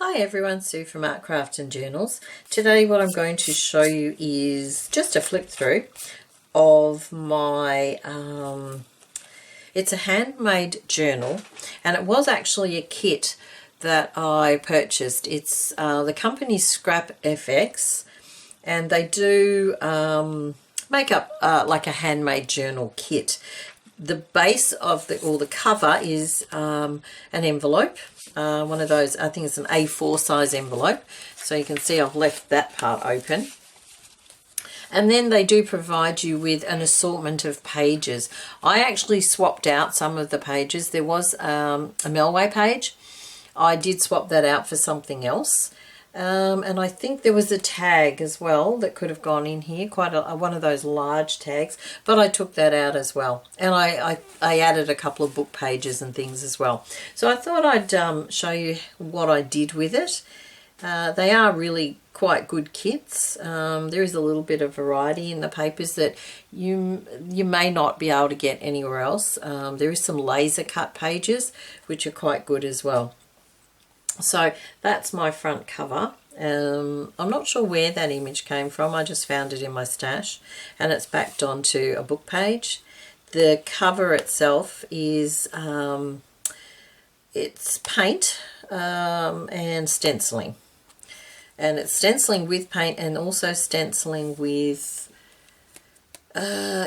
Hi everyone, Sue from Art, Craft and Journals. Today what I'm going to show you is just a flip through of my, it's a handmade journal, and it was actually a kit that I purchased. It's the company Scrap FX, and they do make up like a handmade journal kit. The base of the cover is an envelope, one of those, I think it's an A4 size envelope, so you can see I've left that part open. And then they do provide you with an assortment of pages. I actually swapped out some of the pages. There was a Melway page. I did swap that out for something else. And I think there was a tag as well that could have gone in here, quite one of those large tags, but I took that out as well. And I added a couple of book pages and things as well. So I thought I'd show you what I did with it. They are really quite good kits. There is a little bit of variety in the papers that you may not be able to get anywhere else. There is some laser cut pages which are quite good as well. So that's my front cover. I'm not sure where that image came from. I just found it in my stash, and it's backed onto a book page. The cover itself is it's paint and stenciling, and it's stenciling with paint and also stenciling with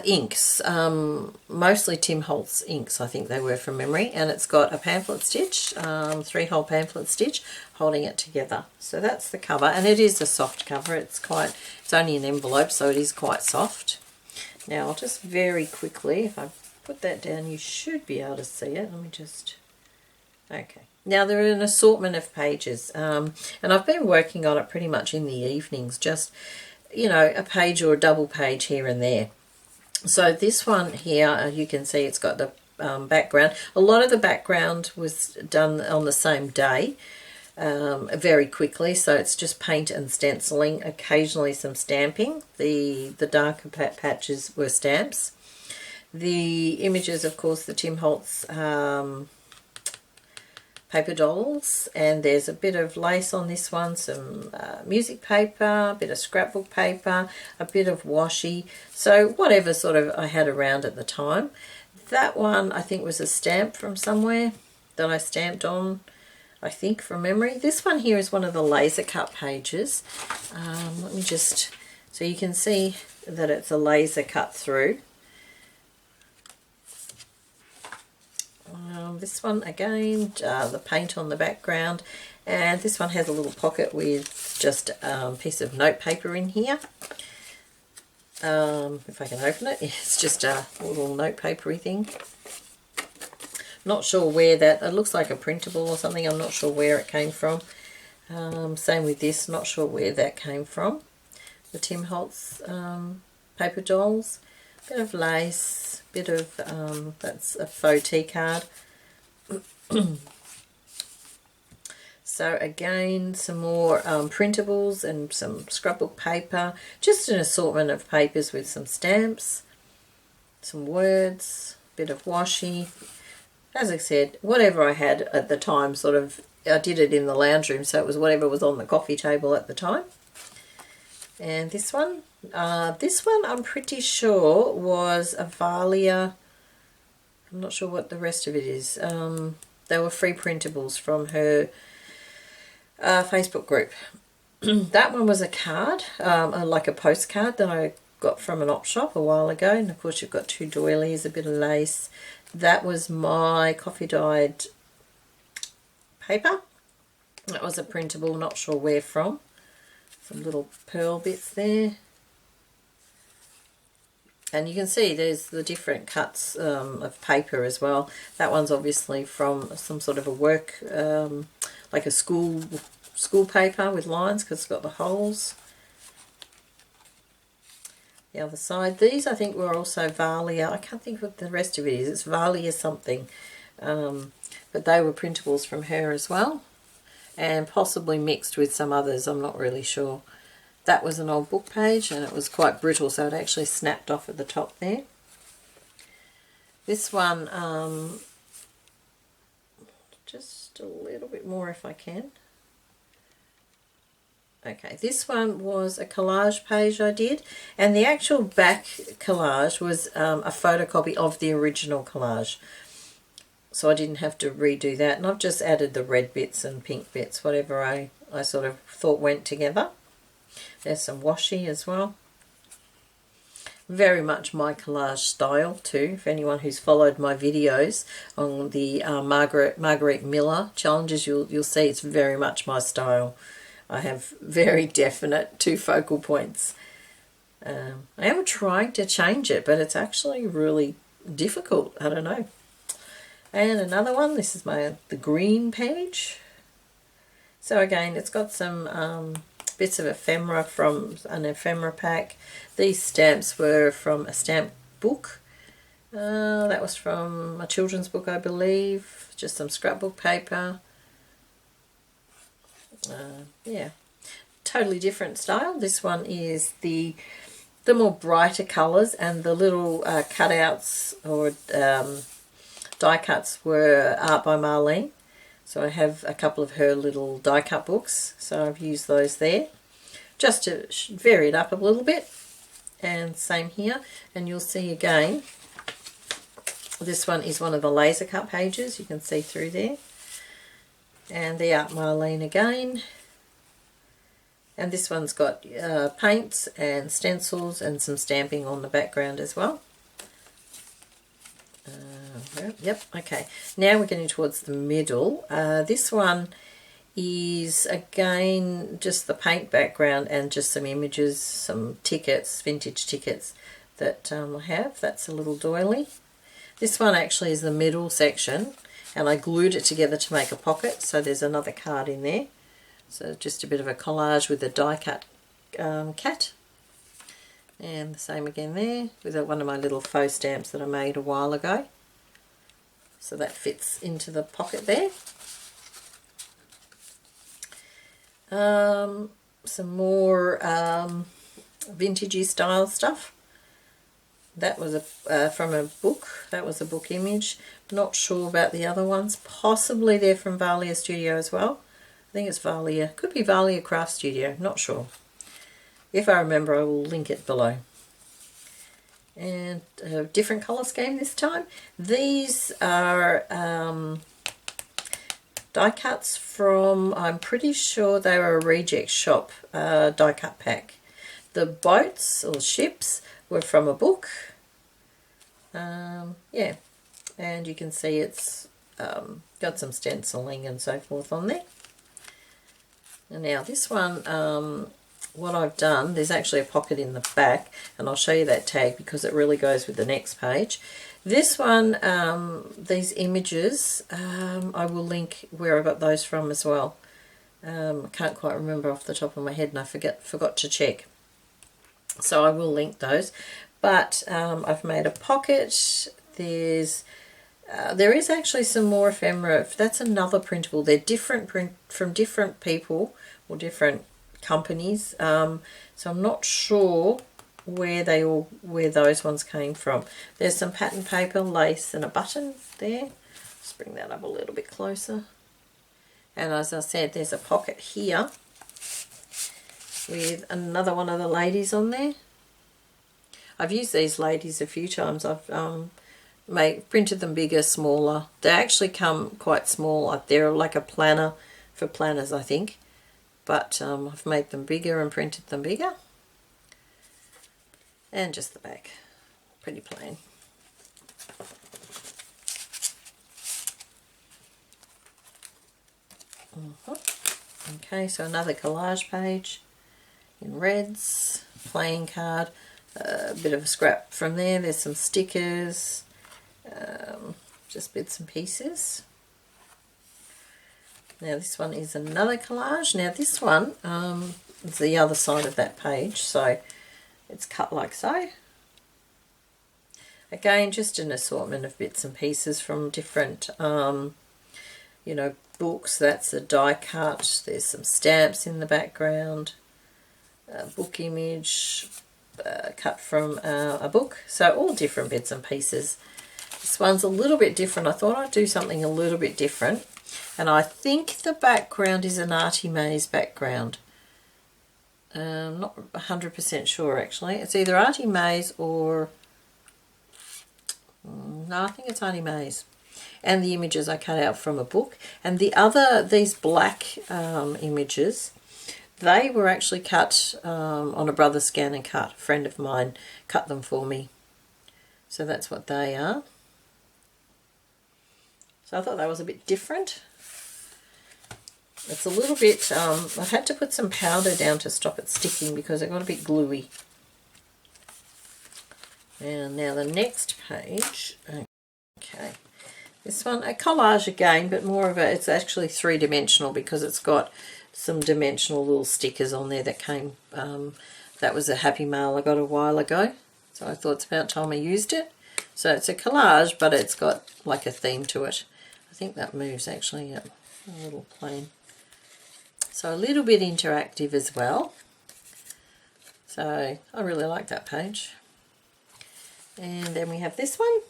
inks, mostly Tim Holtz inks, I think they were from memory, and it's got a pamphlet stitch, 3-hole pamphlet stitch holding it together. So that's the cover, and it is a soft cover. It's only an envelope, so it is quite soft. Now I'll just very quickly, if I put that down, you should be able to see it. Let me just, okay. Now there are an assortment of pages, and I've been working on it pretty much in the evenings, just, you know, a page or a double page here and there. So this one here, you can see it's got the background. A lot of the background was done on the same day, very quickly, so it's just paint and stenciling, occasionally some stamping. The darker patches were stamps. The images, of course, the Tim Holtz paper dolls, and there's a bit of lace on this one, some music paper, a bit of scrapbook paper, a bit of washi, so whatever sort of I had around at the time. That one I think was a stamp from somewhere that I stamped on, I think, from memory. This one here is one of the laser cut pages. Let me just, so you can see that it's a laser cut through. This one again, the paint on the background, and this one has a little pocket with just a piece of note paper in here. If I can open it, it's just a little note papery thing. Not sure where that, it looks like a printable or something, I'm not sure where it came from. Same with this, not sure where that came from. The Tim Holtz paper dolls, bit of lace, bit of, that's a faux tea card. So again, some more printables and some scrapbook paper, just an assortment of papers with some stamps, some words, bit of washi. As I said, whatever I had at the time, sort of, I did it in the lounge room, so it was whatever was on the coffee table at the time. And this one I'm pretty sure was a Valia. I'm not sure what the rest of it is. They were free printables from her Facebook group. That one was a card, like a postcard that I got from an op shop a while ago, and of course you've got 2 doilies, a bit of lace. That was my coffee dyed paper. That was a printable, not sure where from. Some little pearl bits there. And you can see there's the different cuts of paper as well. That one's obviously from some sort of a work, like a school paper with lines, because it's got the holes. The other side, these I think were also Valia. I can't think what the rest of it is. It's Valia something. But they were printables from her as well, and possibly mixed with some others, I'm not really sure. That was an old book page, and it was quite brittle, so it actually snapped off at the top there. This one, just a little bit more if I can. Okay, this one was a collage page I did, and the actual back collage was a photocopy of the original collage. So I didn't have to redo that, and I've just added the red bits and pink bits, whatever I sort of thought went together. There's some washi as well. Very much my collage style too. If anyone who's followed my videos on the Marguerite Miller challenges, you'll see it's very much my style. I have very definite two focal points. I am trying to change it, but it's actually really difficult. I don't know. And another one, this is the green page. So again, it's got some bits of ephemera from an ephemera pack. These stamps were from a stamp book. That was from a children's book, I believe. Just some scrapbook paper. Yeah, totally different style. This one is the more brighter colours, and the little cutouts or die cuts were art by Marlene. So I have a couple of her little die cut books, so I've used those there just to vary it up a little bit. And same here, and you'll see again, this one is one of the laser cut pages, you can see through there. And the Art Marlene again. And this one's got paints and stencils and some stamping on the background as well. Yep, okay. Now we're getting towards the middle. This one is again just the paint background and just some images, some tickets, vintage tickets that I have. That's a little doily. This one actually is the middle section, and I glued it together to make a pocket, so there's another card in there. So just a bit of a collage with a die cut cat. And the same again there with one of my little faux stamps that I made a while ago. So that fits into the pocket there. Some more vintagey style stuff. That was from a book. That was a book image. Not sure about the other ones. Possibly they're from Valia Studio as well. I think it's Valia. Could be Valia Craft Studio. Not sure. If I remember, I will link it below. And a different colour scheme this time. These are die cuts from, I'm pretty sure they were a reject shop die cut pack. The boats or ships were from a book. Yeah, and you can see it's got some stenciling and so forth on there. And now this one, what I've done, there's actually a pocket in the back, and I'll show you that tag because it really goes with the next page. This one, these images, I will link where I got those from as well. I can't quite remember off the top of my head, and I forgot to check. So I will link those. But I've made a pocket. There is actually some more ephemera. That's another printable. They're different from different people or different companies. So I'm not sure where those ones came from. There's some pattern paper, lace, and a button there. Just bring that up a little bit closer. And as I said, there's a pocket here with another one of the ladies on there. I've used these ladies a few times. I've printed them bigger, smaller. They actually come quite small. They're like a planner for planners, I think. But I've made them bigger and printed them bigger. And just the back. Pretty plain. Okay, so another collage page in reds, playing card. A bit of a scrap from there. There's some stickers, just bits and pieces. Now this one is another collage. Now this one is the other side of that page, so it's cut like so. Again, just an assortment of bits and pieces from different, you know, books. That's a die cut. There's some stamps in the background. A book image. Cut from a book, so all different bits and pieces. This one's a little bit different. I thought I'd do something a little bit different, and I think the background is an Artymaze background. Not 100% sure actually. It's either Artymaze or no, I think it's Artymaze. And the images I cut out from a book. And the other, these black images, they were actually cut on a Brother Scan and Cut. A friend of mine cut them for me. So that's what they are. So I thought that was a bit different. It's a little bit, I had to put some powder down to stop it sticking because it got a bit gluey. And now the next page, okay. This one, a collage again, but more of a, it's actually three-dimensional because it's got some dimensional little stickers on there that came, that was a Happy Mail I got a while ago. So I thought it's about time I used it. So it's a collage, but it's got like a theme to it. I think that moves actually, a little plane. So a little bit interactive as well. So I really like that page. And then we have this one.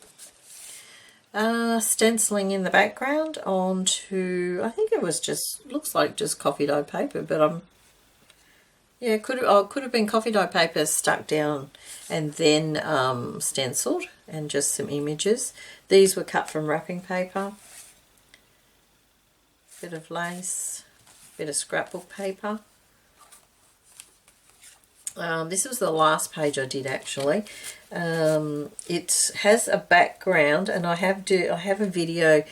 Stenciling in the background onto, I think it was just, looks like just coffee dye paper, but yeah, it could have been coffee dye paper stuck down and then stenciled, and just some images. These were cut from wrapping paper. Bit of lace, bit of scrapbook paper. This was the last page I did actually. It has a background, and I have a video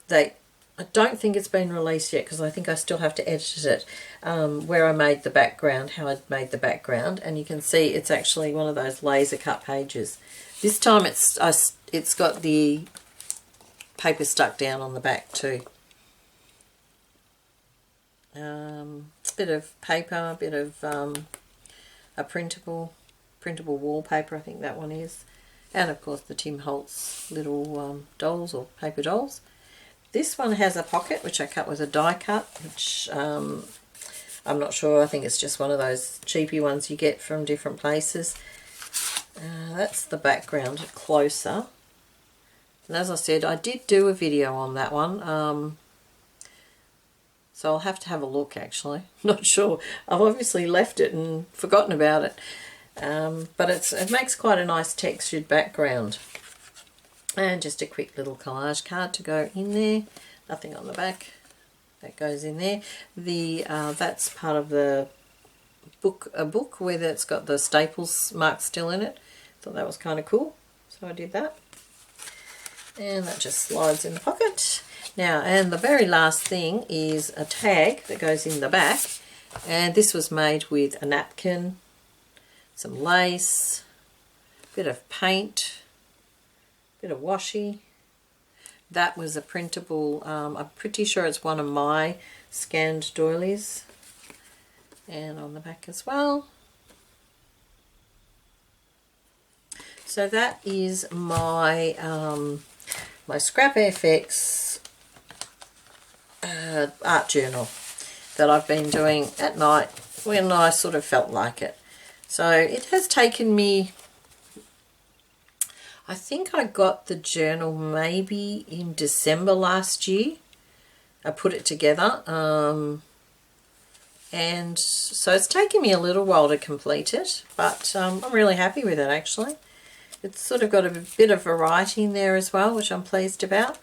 that I don't think it's been released yet because I think I still have to edit it, where I made the background, how I made the background, and you can see it's actually one of those laser cut pages. This time it's got the paper stuck down on the back too. Bit of paper, bit of a printable wallpaper, I think that one is, and of course the Tim Holtz little dolls or paper dolls. This one has a pocket which I cut with a die cut, which I'm not sure, I think it's just one of those cheapy ones you get from different places. That's the background closer, and as I said, I did do a video on that one, so I'll have to have a look actually. Not sure, I've obviously left it and forgotten about it, but it makes quite a nice textured background. And just a quick little collage card to go in there. Nothing on the back. That goes in there. That's part of the book, a book where it's got the staples mark still in it. Thought that was kind of cool, so I did that. And that just slides in the pocket. Now, and the very last thing is a tag that goes in the back. And this was made with a napkin, some lace, a bit of paint, bit of washi. That was a printable, I'm pretty sure it's one of my scanned doilies. And on the back as well. So that is my my Scrap FX art journal that I've been doing at night when I sort of felt like it. So it has taken me, I think I got the journal maybe in December last year. I put it together, and so it's taken me a little while to complete it, but I'm really happy with it actually. It's sort of got a bit of variety in there as well, which I'm pleased about.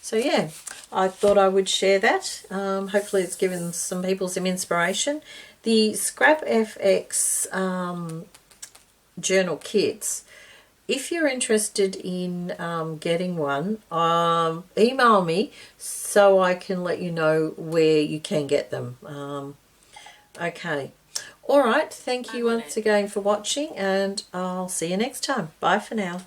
So yeah, I thought I would share that. Hopefully it's given some people some inspiration. The Scrap FX journal kits, if you're interested in getting one, email me so I can let you know where you can get them. Okay. Alright, thank you once again for watching, and I'll see you next time. Bye for now.